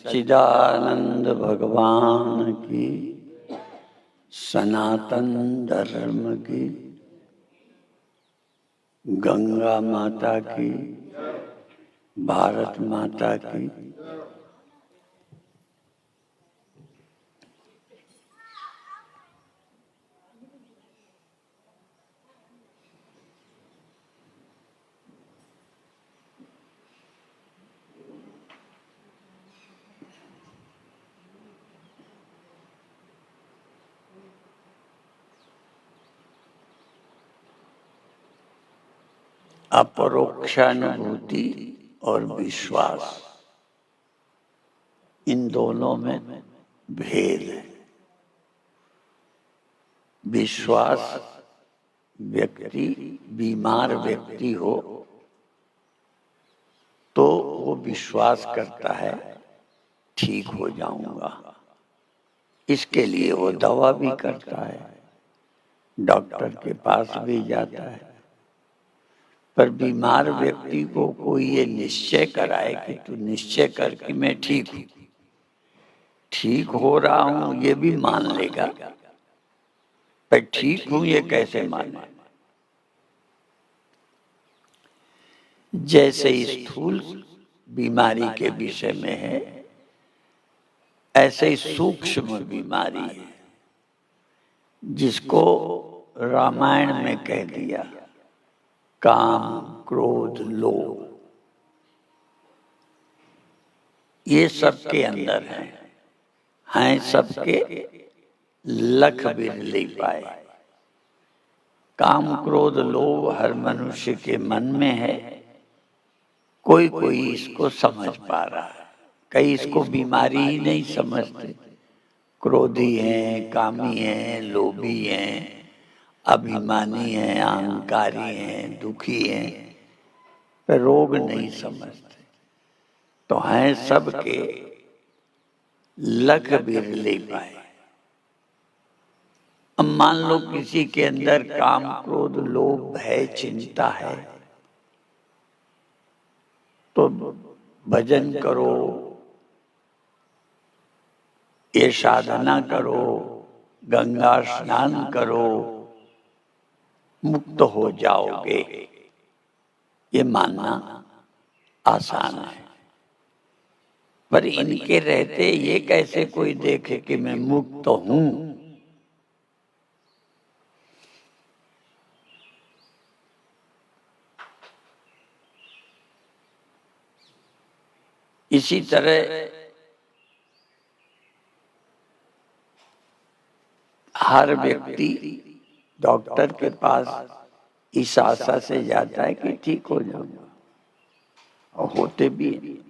सच्चिदानंद भगवान की, सनातन धर्म की, गंगा माता की, भारत माता की। अपरोक्षानुभूति और विश्वास, इन दोनों में भेद है। विश्वास व्यक्ति बीमार व्यक्ति हो तो वो विश्वास करता है ठीक हो जाऊंगा, इसके लिए वो दवा भी करता है, डॉक्टर के पास भी जाता है। पर बीमार व्यक्ति को कोई ये निश्चय कराए कि तू निश्चय कर कि मैं ठीक हो रहा हूं, ये भी मान लेगा, पर ठीक हूं ये कैसे माने। जैसे स्थूल बीमारी के विषय में है, ऐसे ही सूक्ष्म बीमारी है जिसको रामायण में कह दिया काम क्रोध लोभ, ये सबके अंदर हैं सबके, लख बिरले पाए। काम क्रोध लोभ हर मनुष्य के मन में है, कोई कोई इसको समझ पा रहा है, कई इसको बीमारी ही नहीं समझते। क्रोधी हैं, कामी हैं, लोभी हैं, अभिमानी हैं, अहंकारी हैं, दुखी हैं, पर रोग नहीं समझते। तो हैं सबके, लख बिरले पाए। अब मान लो किसी के अंदर काम क्रोध लोभ भय चिंता है, तो भजन करो, ये साधना करो, गंगा स्नान करो, मुक्त हो जाओगे, ये मानना आसान है। पर इनके रहते ये कैसे कोई देखे कि मैं मुक्त हूं। इसी तरह हर व्यक्ति डॉक्टर के पास इस आशा से जाता है कि ठीक हो जाऊंगा, और होते भी हैं।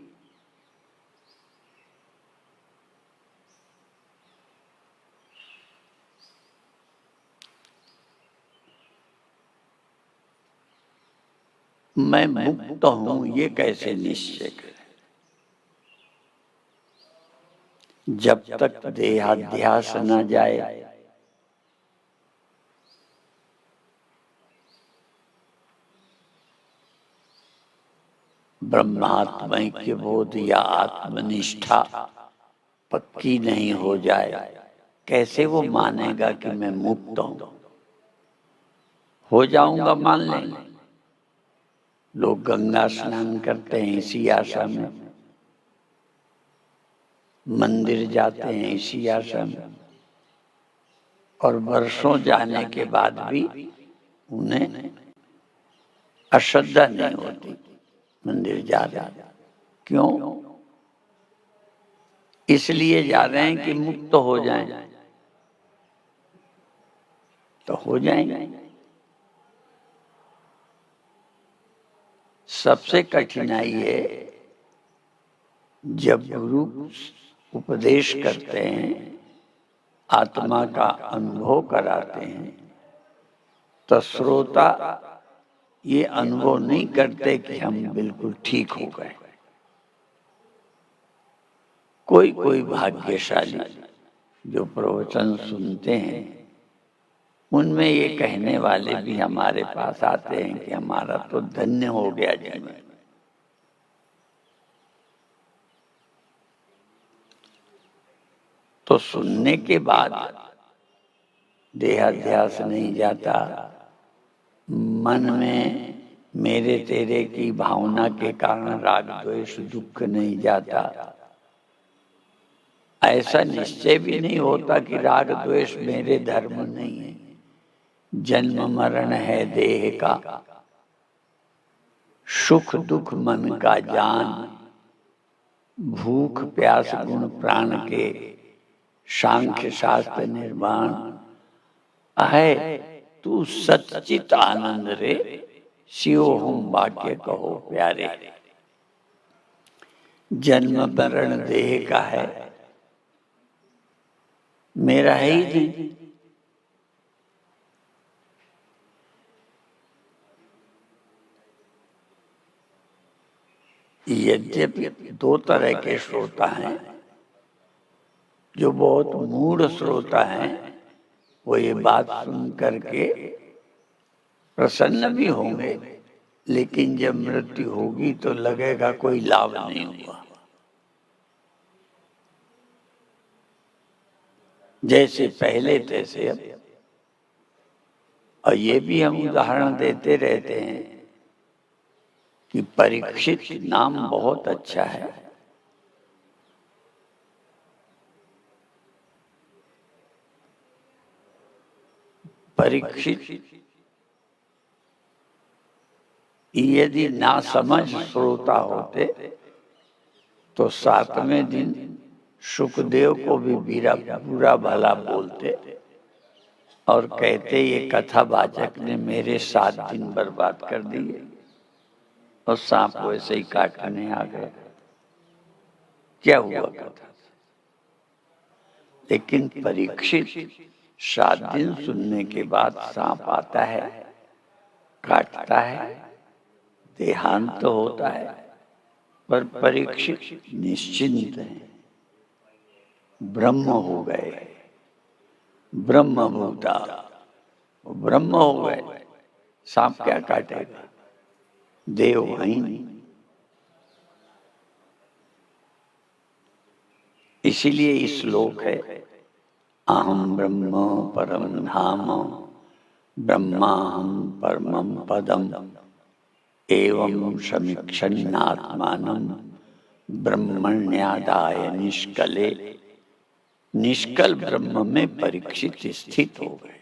मैं मुक्त हूं ये कैसे निश्चय करें। जब तक देहाध्यास न जाए, ब्रह्मात्मा के बोध या आत्मनिष्ठा पक्की नहीं हो जाए, कैसे वो मानेगा कि मैं मुक्त हूं। हो जाऊंगा मान लेंगे, लोग गंगा स्नान करते हैं इसी आशा में, मंदिर जाते हैं इसी आशा में, और वर्षों जाने के बाद भी उन्हें अश्रद्धा नहीं होती, मंदिर जा रहे। क्यों? इसलिए जा रहे हैं कि मुक्त हो जाएं, तो हो जाएंगे। सबसे कठिनाई है जब गुरु उपदेश करते हैं, आत्मा का अनुभव कराते हैं, तो श्रोता ये अनुभव नहीं करते कि हम बिल्कुल ठीक हो गए। कोई कोई भाग्यशाली जो प्रवचन सुनते हैं, उनमें ये कहने वाले भी हमारे पास आते हैं कि हमारा तो धन्य हो गया जीवन। तो सुनने के बाद देहाध्यास नहीं जाता, मन में मेरे तेरे की भावना के कारण राग द्वेष दुख नहीं जाता, ऐसा निश्चय भी नहीं होता कि राग द्वेष मेरे धर्म नहीं है, जन्म मरण है देह का, सुख दुख मन का जान, भूख प्यास गुण प्राण के, सांख्य शास्त्र निर्वाण है, तू सच्चित आनंद रे, शिव हम वाक्य कहो प्यारे। जन्म मरण देह का है, मेरा है ही नहीं। यद्यपि दो तरह के श्रोता हैं, जो बहुत मूढ़ श्रोता हैं वो ये बात सुन करके प्रसन्न भी होंगे, लेकिन जब मृत्यु होगी तो लगेगा कोई लाभ नहीं हुआ। जैसे पहले तैसे अब। और ये भी हम उदाहरण देते रहते हैं कि परीक्षित नाम बहुत अच्छा है। परीक्षित यदि ना समझ श्रोता होते तो 7वें दिन सुखदेव को भी बुरा भला बोलते और कहते ये कथावाचक ने मेरे 7 दिन बर्बाद कर दिए, और सांप वैसे ही काटने आ गया। क्या हुआ कथा? लेकिन परीक्षित 7 दिन सुनने के बाद सांप आता है, काटता है, देहांत होता है, पर परीक्षित निश्चिंत है, ब्रह्म हो गए, ब्रह्मभूता, ब्रह्म हो गए। सांप क्या काटेगा? देव वहीं नहीं। इसीलिए इस श्लोक है, अहम ब्रह्म परम धाम, ब्रह्माहम परमं पदम, एवं समीक्षन्नात्मानं ब्रह्मण्यादाय निष्कले। निष्कल ब्रह्म में परीक्षित स्थित हो गए,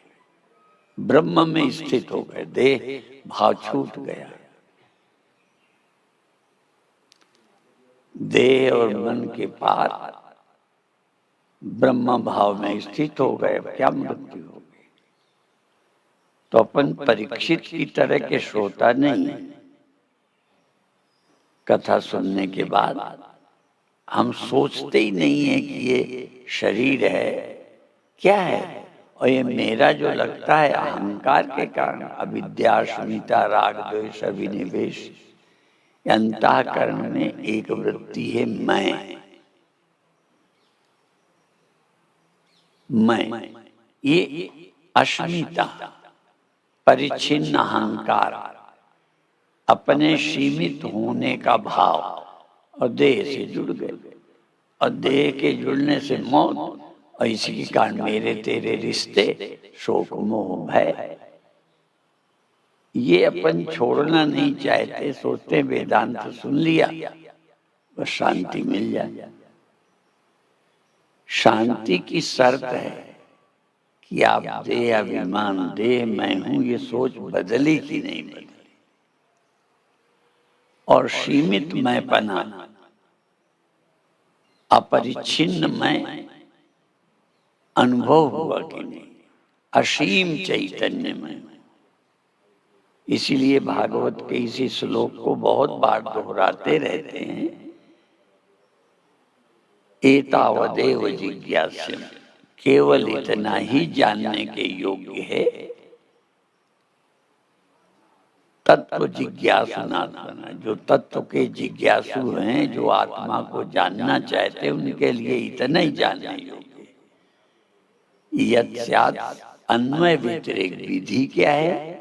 ब्रह्म में स्थित हो गए, देह भाव छूट गया। देह और मन के पार ब्रह्म भाव में स्थित हो गए। क्या मृत्यु हो गई? तो अपन परीक्षित की तरह के श्रोता नहीं है। कथा सुनने के बाद हम सोचते ही नहीं है कि ये शरीर है, क्या है, और ये मेरा जो लगता है अहंकार के कारण, अविद्या अस्मिता राग द्वेष अभिनिवेश, अंतःकरण में एक वृत्ति है मैं, ये अस्मिता, परिच्छिन्न अहंकार, अपने सीमित होने का भाव, और देह से जुड़ गए, और देह के जुड़ने से मौत, और इसी के कारण मेरे तेरे रिश्ते, शोक मोह भय, ये अपन छोड़ना नहीं चाहते। सोचते वेदांत सुन लिया बस शांति मिल जाए। शांति की शर्त है कि आप देह अभिमान, देह मैं हूं, ये सोच बदली कि नहीं बदली, और सीमित मैंपना, अपरिच्छिन्न मैं अनुभव हुआ कि नहीं, असीम चैतन्य में। इसीलिए भागवत के इसी श्लोक को बहुत बार दोहराते रहते हैं, एतावदेव जिज्ञास्यम्, केवल इतना ही जानने के योग्य है। तत्व जिज्ञासुनात्मना, जो तत्व के जिज्ञासु हैं, जो आत्मा को जानना चाहते हैं, उनके लिए इतना ही जानने योग्य। यत्स्यात् अन्वय व्यतिरेक, विधि क्या है?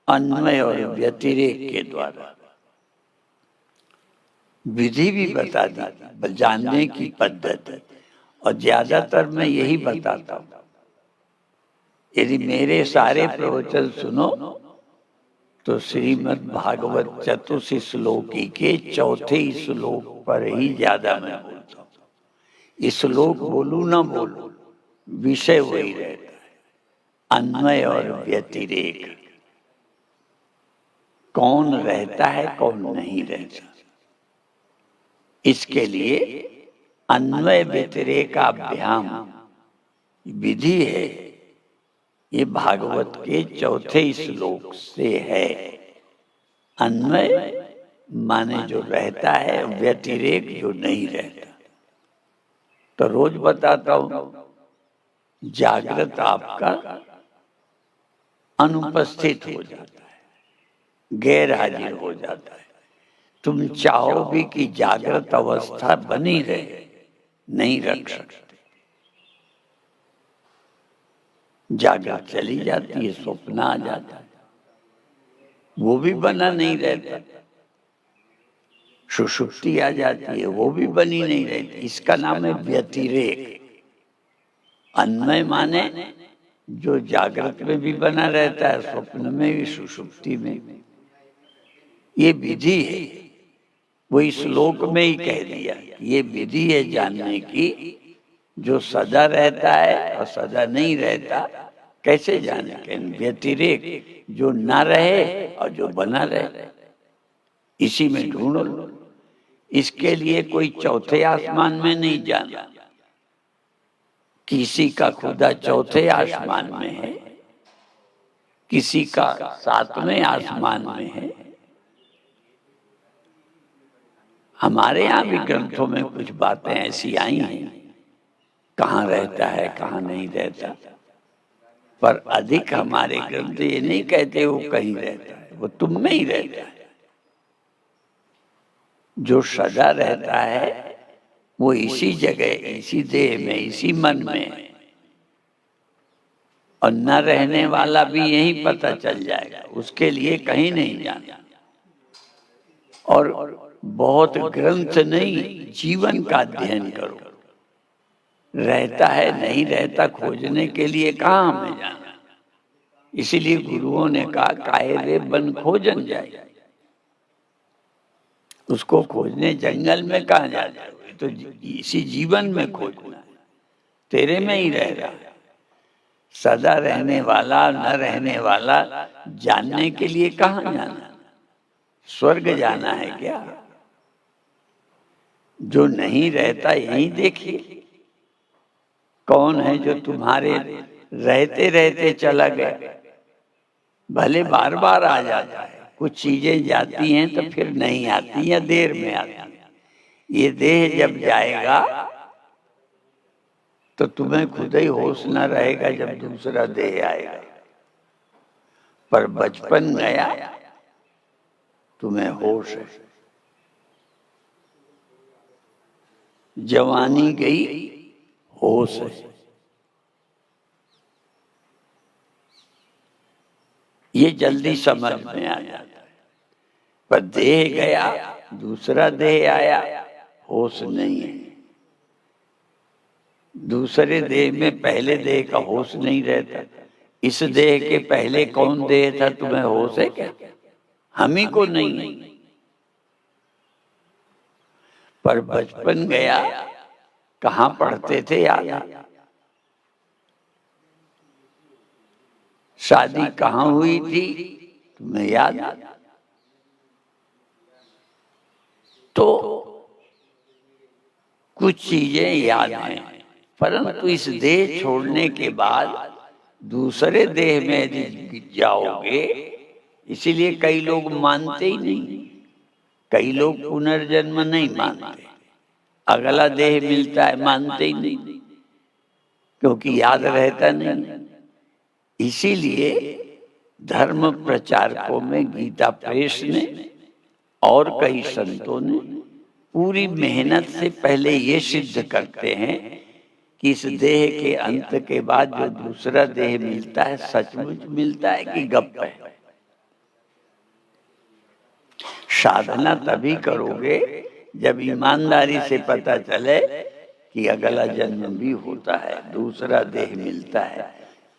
अन्वय और व्यतिरेक के द्वारा विधि भी बता दी, जानने की पद्धति, और ज्यादातर मैं यही बताता हूं। यदि मेरे सारे प्रवचन सुनो तो श्रीमद् भागवत चतुर्थ श्लोकी के चौथे श्लोक पर ही ज्यादा मैं बोलता हूं। श्लोक बोलू ना बोलू, विषय वही रहता है, अन्वय और व्यतिरेक। कौन रहता है, कौन नहीं रहता, इसके लिए अन्वय व्यतिरेकाभ्याम विधि है। ये भागवत के चौथे श्लोक से है। अन्वय माने जो रहता है, व्यतिरेक जो नहीं रहता। तो रोज बताता हूं, जागृत आपका अनुपस्थित हो जाता है, गैर हाजिर हो जाता है। तुम चाहो भी कि जागृत अवस्था बनी रहे, नहीं रख सकते। जागृत चली जाती है, स्वप्न आ जाता है, वो भी बना नहीं रहता। सुषुप्ति आ जाती है, वो भी बनी नहीं रहती। इसका नाम है व्यतिरेक। अन्वय माने जो जागृत में भी बना रहता है, स्वप्न में भी, सुषुप्ति में भी। ये विधि है। वो इस श्लोक में ही कह दिया, ये विधि है जानने की। जो सदा रहता है और सदा नहीं रहता, कैसे जाने? व्यतिरेक, जो ना रहे और जो बना रहे, इसी में ढूंढ लो। इसके लिए कोई चौथे आसमान में नहीं जाना। किसी का खुदा चौथे आसमान में है, किसी का 7वें आसमान में है। हमारे यहाँ भी ग्रंथों में कुछ बातें ऐसी आई हैं, कहाँ रहता है, कहाँ नहीं रहता। पर अधिक हमारे ग्रंथ ये नहीं कहते वो कहीं रहता है, वो तुम में ही रहता है। जो सदा रहता है वो इसी जगह, इसी देह में, इसी मन में है। और न रहने वाला भी यही पता चल जाएगा, उसके लिए कहीं नहीं जाना। और बहुत ग्रंथ नहीं, जीवन का अध्ययन करो। रहता है नहीं रहता खोजने के लिए कहाँ हमें जाना। इसीलिए गुरुओं ने कहा, काहे रे बन खोजन जाए। उसको खोजने जंगल में कहाँ जाना, तो इसी जीवन में खोजना है, तेरे में ही रह रहा है। सदा रहने वाला, न रहने वाला जानने के लिए कहाँ जाना? स्वर्ग जाना है क्या? जो नहीं रहता यहीं देखिए। कौन है जो तुम्हारे रहते रहते चला गया? भले बार बार आ जाता है, कुछ चीजें जाती हैं तो फिर नहीं आती या देर में आती हैं। ये देह जब जाएगा तो तुम्हें खुद ही होश न रहेगा जब दूसरा देह आएगा। पर बचपन गया, तुम्हें होश है। जवानी गई, होश है। ये जल्दी समझ में आ जाता है। पर देह गया, दूसरा देह आया, होश नहीं है। दूसरे देह में पहले देह का होश नहीं रहता। इस देह के पहले कौन देह था, तुम्हें होश है क्या? हम ही को नहीं है। पर बचपन गया, कहाँ पढ़ते थे याद? शादी कहाँ हुई थी, तुम्हें याद? तो कुछ चीजें याद हैं, परंतु इस देह छोड़ने के बाद दूसरे देह में यदि जाओगे, इसीलिए कई लोग मानते ही नहीं। कई लोग पुनर्जन्म नहीं मानते, अगला देह मिलता है मानते ही नहीं, क्योंकि याद रहता नहीं। इसीलिए धर्म प्रचारकों में गीता प्रेस ने और कई संतों ने पूरी मेहनत से पहले ये सिद्ध करते हैं कि इस देह के अंत के बाद जो दूसरा देह मिलता है, सचमुच मिलता है कि गप है। साधना तभी करोगे जब ईमानदारी से पता चले कि अगला जन्म भी होता है, दूसरा देह मिलता है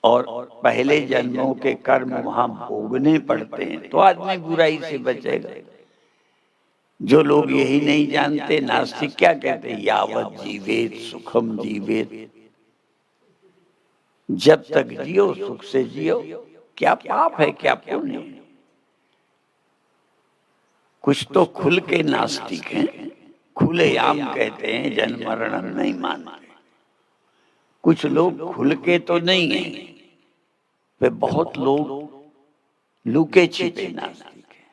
और पहले जन्मों के कर्म वहां भोगने पड़ते हैं, तो आदमी बुराई से बचेगा। जो लोग यही नहीं जानते, नास्तिक क्या कहते हैं, यावत जीवेत सुखम जीवेत, जब तक जियो सुख से जियो। क्या पाप है, क्या पुण्य है? कुछ तो खुल के नास्तिक हैं, खुलेआम कहते हैं, जन्म मरण नहीं मानते। कुछ लोग खुल के तो नहीं है, वे बहुत लोग लुके छिपे नास्तिक हैं।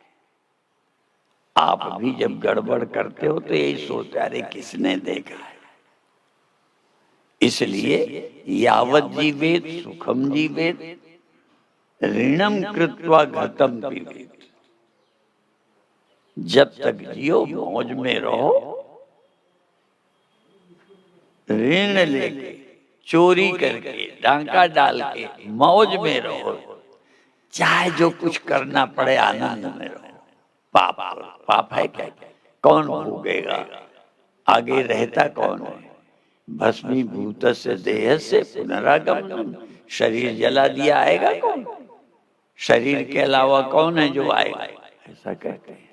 आप भी जब गड़बड़ करते हो तो यही सोचते, अरे किसने देखा है। इसलिए यावत जीवेत सुखम जीवेत ऋणम कृत्वा घतम पीवेत, जब तक जियो मौज में रहो, ऋण लेके चोरी करके डांका डाल के मौज में रहो, चाहे जो कुछ करना पड़े आनंद में रहो। पाप पाप है क्या? कौन भोगेगा? आगे रहता कौन है? भस्मीभूत से देह से पुनरागमनम, शरीर जला दिया आएगा कौन? शरीर के अलावा कौन है जो आएगा? ऐसा कहते हैं।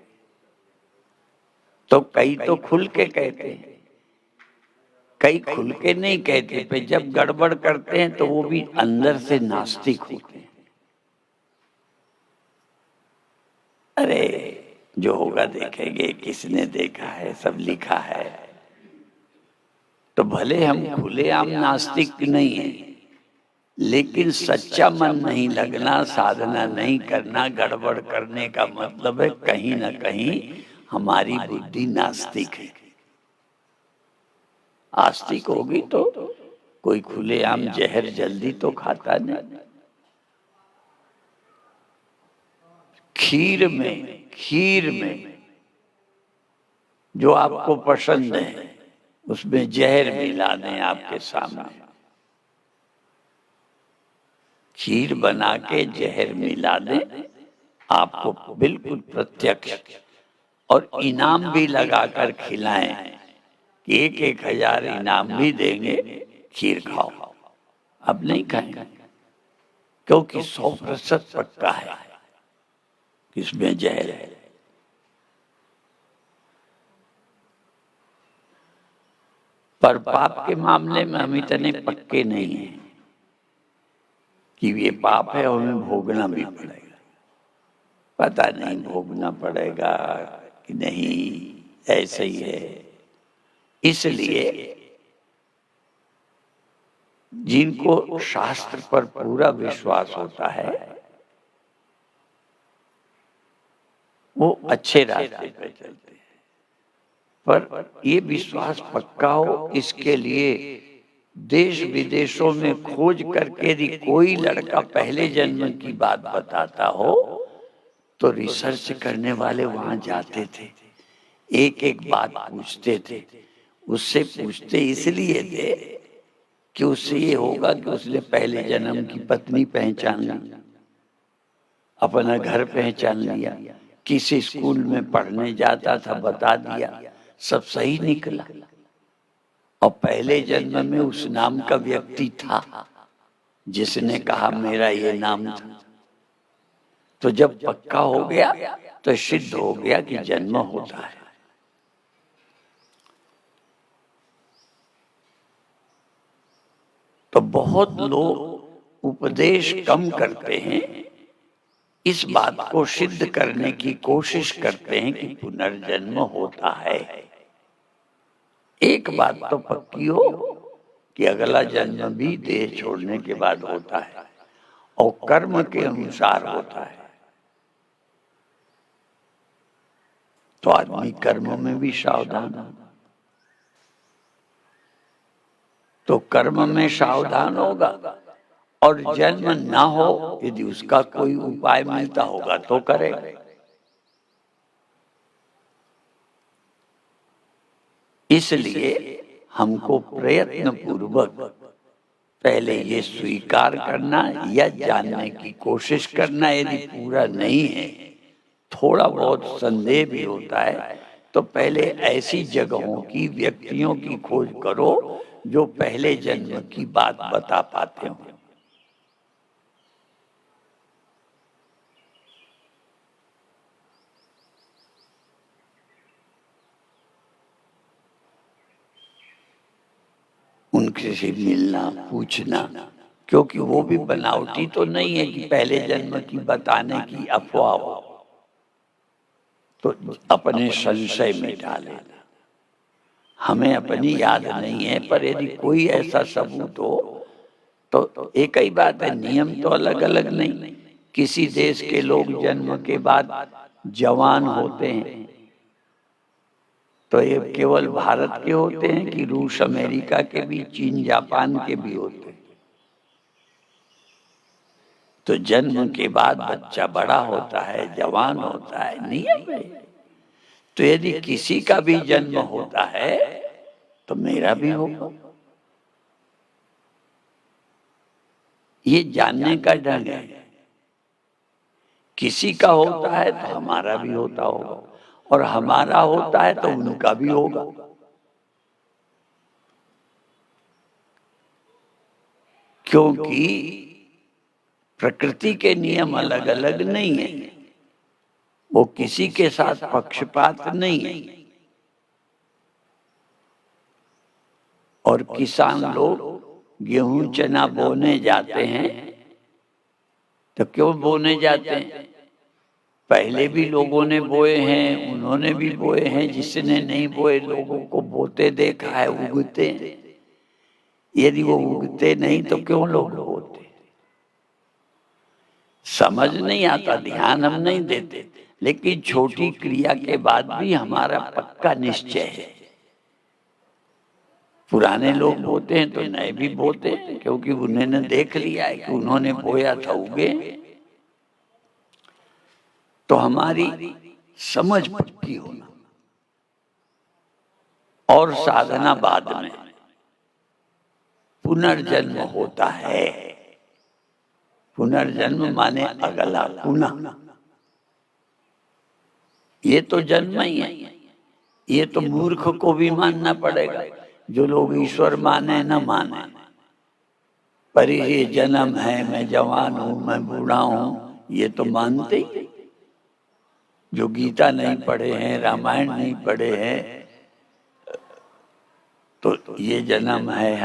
तो कई तो खुल के कहते हैं, कई खुल के नहीं कहते, पे जब गड़बड़ करते हैं तो वो भी अंदर से नास्तिक होते हैं। अरे जो होगा देखेंगे, किसने देखा है, सब लिखा है। तो भले हम खुलेआम नास्तिक नहीं है, लेकिन सच्चा मन नहीं लगना, साधना नहीं करना, गड़बड़ करने का मतलब है कहीं ना कहीं हमारी बुद्धि नास्तिक है। आस्तिक होगी तो कोई खुलेआम जहर जल्दी तो खाता नहीं। खीर में जो आपको पसंद है उसमें जहर मिला दें आपके सामने, खीर बना के जहर मिला दें, आपको बिल्कुल प्रत्यक्ष और इनाम भी लगाकर खिलाएं कि 1,000 इनाम भी देंगे, खीर खाओ। अब नहीं खाएंगे क्योंकि 100% पक्का है इसमें जहर है। पर पाप के मामले में हम इतने पक्के नहीं हैं कि ये पाप है और हमें भोगना भी पड़ेगा। पता नहीं भोगना पड़ेगा कि नहीं, ऐसे ही है। इसलिए जिनको शास्त्र पर पूरा विश्वास होता है वो अच्छे रास्ते पे चलते हैं, पर ये विश्वास पक्का हो इसके लिए देश विदेशों में खोज करके यदि कोई लड़का पहले जन्म की बात बताता हो तो रिसर्च करने वाले वहां जाते थे, एक एक बात पूछते थे। उससे पूछते इसलिए थे कि उससे ये होगा कि उसने पहले जन्म की पत्नी पहचान ली, अपना घर पहचान लिया, किसी स्कूल में पढ़ने जाता था बता दिया, सब सही निकला और पहले जन्म में उस नाम का व्यक्ति था जिसने कहा मेरा ये नाम था। तो जब पक्का हो गया तो सिद्ध हो गया कि जन्म होता है। तो बहुत लोग उपदेश कम करते हैं, इस बात को सिद्ध करने की कोशिश करते हैं कि पुनर्जन्म होता है। एक बात तो पक्की हो कि अगला जन्म भी देह छोड़ने के बाद होता है और कर्म के अनुसार होता है। तो आदमी कर्मों में भी सावधान हो। तो कर्म में सावधान होगा और जन्म ना हो यदि उसका कोई उपाय मिलता होगा तो करेगा। इसलिए हमको प्रयत्न पूर्वक पहले ये स्वीकार करना या जानने की कोशिश करना, यदि पूरा नहीं है, थोड़ा बहुत संदेह भी होता है तो पहले ऐसी जगहों की, व्यक्तियों की खोज करो जो पहले जन्म की बात बता पाते हो। उनसे से मिलना, पूछना, क्योंकि वो भी बनावटी तो नहीं है कि पहले जन्म की बताने की अफवाह हो। तो अपने संशय मिटा लेना। हमें अपनी याद नहीं है, पर यदि कोई ऐसा सबूत हो तो एक ही बात है, नियम तो अलग अलग नहीं। किसी देश के लोग जन्म के बाद जवान होते हैं तो ये केवल भारत के होते हैं कि रूस अमेरिका के भी, चीन जापान के भी होते हैं। तो जन्म के बाद बच्चा बड़ा होता है, जवान होता है, नियम है। तो यदि किसी का भी जन्म होता है तो मेरा भी होगा। ये जानने का ढंग है। किसी का होता है तो हमारा भी होता होगा, और हमारा होता है तो उनका भी होगा। क्योंकि प्रकृति के नियम अलग अलग नहीं है, वो किसी के साथ पक्षपात नहीं है। और किसान लोग गेहूं चना बोने जाते हैं तो क्यों बोने जाते हैं? पहले भी लोगों ने बोए हैं, उन्होंने भी बोए हैं, जिसने नहीं बोए लोगों को बोते देखा है, उगते हैं। यदि वो उगते नहीं तो क्यों लोग बोते? समझ नहीं आता, ध्यान हम नहीं देते। लेकिन छोटी क्रिया के बाद भी हमारा पक्का निश्चय है। पुराने लोग बोते हैं तो नए भी बोते हैं, क्योंकि उन्होंने देख लिया है कि उन्होंने बोया था, उगे। तो हमारी समझ पक्की होना। और साधना बाद में, पुनर्जन्म होता है। पुनर्जन्म माने अगला पुनः। ये तो जन्म ही है। ये तो मूर्ख को भी मानना पड़ेगा, जो लोग ईश्वर माने न माने। पर ये जन्म है, मैं जवान हूं, मैं बूढ़ा हूं, ये तो मानते ही। जो गीता नहीं पढ़े हैं, रामायण नहीं पढ़े हैं, तो ये जन्म है,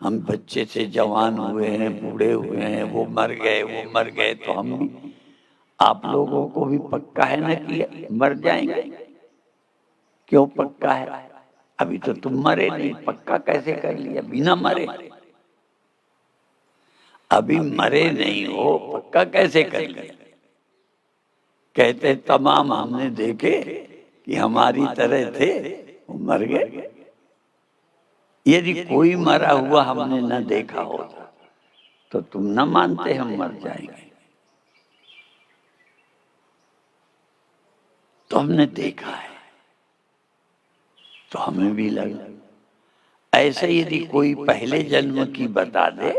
हम बच्चे से जवान हुए हैं, बूढ़े हुए हैं, वो मर गए, तो हम भी, आप लोगों को भी पक्का है ना कि मर जाएंगे? क्यों पक्का है? अभी तो तुम मरे नहीं, पक्का कैसे कर लिया बिना मरे? अभी मरे नहीं हो, पक्का कैसे कर लिया? कहते तमाम हमने देखे कि हमारी तरह थे, वो मर गए। यदि कोई मरा हुआ हमने न देखा होता तो तुम न मानते हम मर जाएंगे। तो हमने देखा है, तो हमें भी लगा। ऐसे यदि कोई पहले जन्म की बता दे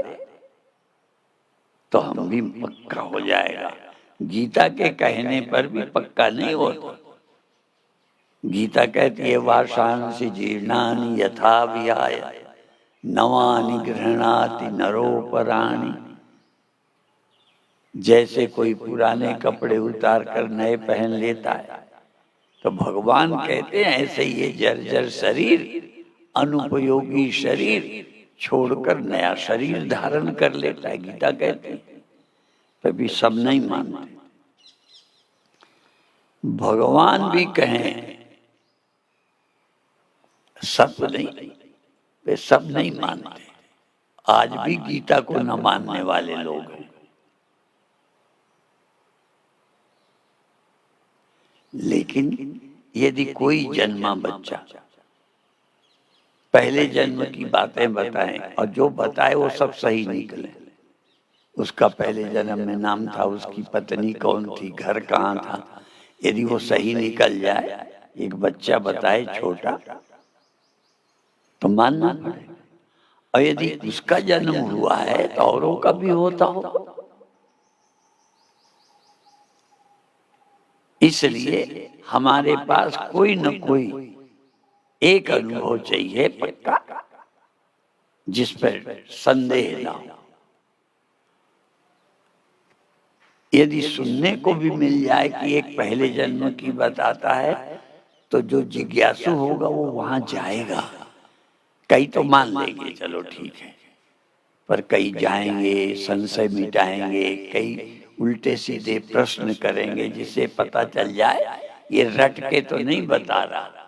तो हम भी पक्का हो जाएगा। गीता के कहने पर भी पक्का नहीं होता। गीता कहती है, वाशांसि जीर्णानि यथा विहाय नवानि गृह्णाति नरोपराणि। जैसे कोई पुराने कपड़े उतार कर नए पहन लेता है, तो भगवान कहते हैं ऐसे ये जर्जर शरीर, अनुपयोगी शरीर छोड़कर नया शरीर धारण कर लेता है। गीता कहती है। तभी सब नहीं मानते। भगवान भी कहें, सब नहीं, वे सब नहीं मानते। आज भी गीता को न मानने वाले लोग हैं। लेकिन यदि कोई जन्मा बच्चा पहले जन्म की बातें बताए और जो बताए वो सब सही निकले, उसका पहले जन्म में नाम था, उसकी पत्नी कौन थी, घर कहाँ था, यदि वो सही निकल जाए, एक बच्चा बताए छोटा, तो मानना पड़ेगा। और यदि उसका जन्म हुआ है तो औरों का भी होता हो। इसलिए हमारे पास कोई न कोई एक अनुभव चाहिए पक्का, जिस पर संदेह ना हो। यदि सुनने को भी मिल जाए कि एक पहले जन्म की बताता है, तो जो जिज्ञासु होगा वो वहां जाएगा। कई तो मान लेंगे चलो ठीक है, पर कई जाएंगे, संशय मिटाएंगे, कई उल्टे सीधे प्रश्न करेंगे, जिससे पता चल जाए ये रट के तो नहीं बता रहा।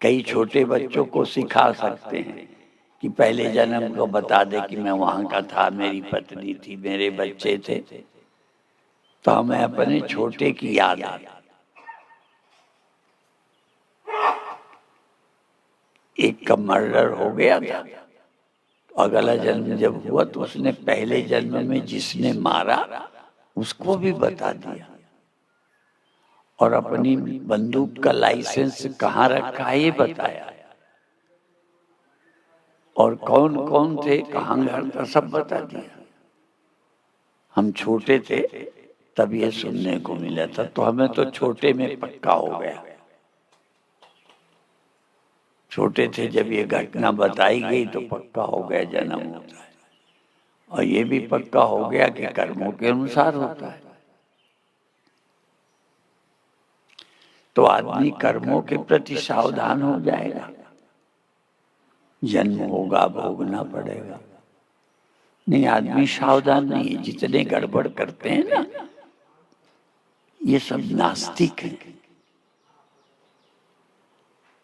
कई छोटे बच्चों को सिखा सकते हैं कि पहले जन्म को बता दे कि मैं वहां का था, मेरी पत्नी थी, मेरे बच्चे थे, तो हमें अपने छोटे की याद आ। एक का मर्डर हो गया था, अगला जन्म जब हुआ तो उसने पहले जन्म में जिसने मारा उसको भी बता दिया, और अपनी बंदूक का लाइसेंस कहाँ रखा है ये बताया, और कौन कौन थे, कहाँ घर था, सब बता दिया। हम छोटे थे तब ये सुनने को मिला था, तो हमें तो छोटे में पक्का हो गया। छोटे थे जब ये घटना बताई गई तो पक्का हो गया जन्म होता है, और ये भी पक्का हो गया कि कर्मों के अनुसार होता है। तो आदमी कर्मों के प्रति सावधान हो जाएगा। जन्म होगा, भोगना पड़ेगा। नहीं, आदमी सावधान नहीं है। जितने गड़बड़ करते हैं ना, ये सब नास्तिक हैं।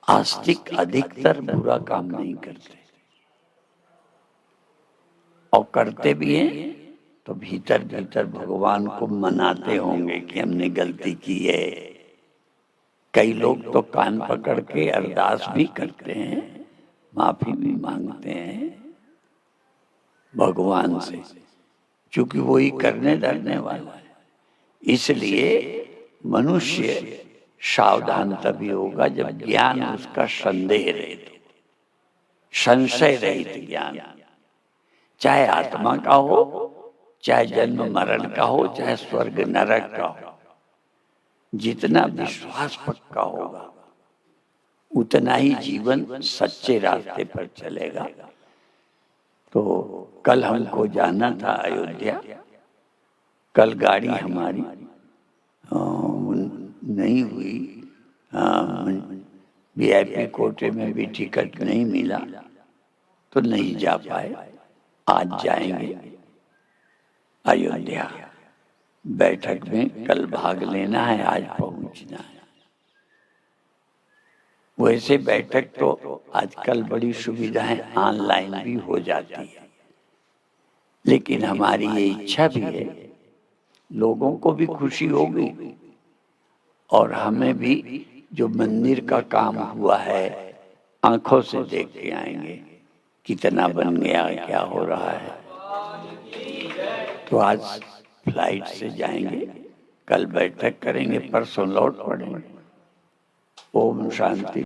आस्तिक अधिकतर बुरा काम नहीं करते, और करते भी हैं तो भीतर भीतर भगवान को मनाते होंगे कि हमने गलती की है। कई लोग तो कान पकड़ के अरदास भी करते हैं, माफी भी मांगते हैं भगवान से, क्योंकि वही करने डरने वाला है। इसलिए मनुष्य सावधान तभी होगा जब ज्ञान उसका संदेह रहित, संशय रहित ज्ञान, चाहे आत्मा का हो, चाहे जन्म मरण का हो, चाहे स्वर्ग नरक का हो। जितना विश्वास पक्का होगा उतना ही जीवन सच्चे रास्ते पर चलेगा। तो कल हमको जाना था अयोध्या। कल गाड़ी हमारी नहीं हुई, VIP कोटे में भी टिकट नहीं मिला, तो नहीं जा पाए। आज जाएंगे अयोध्या बैठक में, कल भाग लेना है, आज पहुंचना है। वैसे बैठक तो आजकल बड़ी सुविधाएं ऑनलाइन भी हो जाती है, लेकिन हमारी ये इच्छा भी है, लोगों को भी खुशी होगी और हमें भी जो मंदिर का काम हुआ है आंखों से देख के आएंगे कितना बन गया, क्या हो रहा है। तो आज फ्लाइट से जाएंगे, कल बैठक करेंगे, परसों लौट पड़ेंगे। ओम शांति।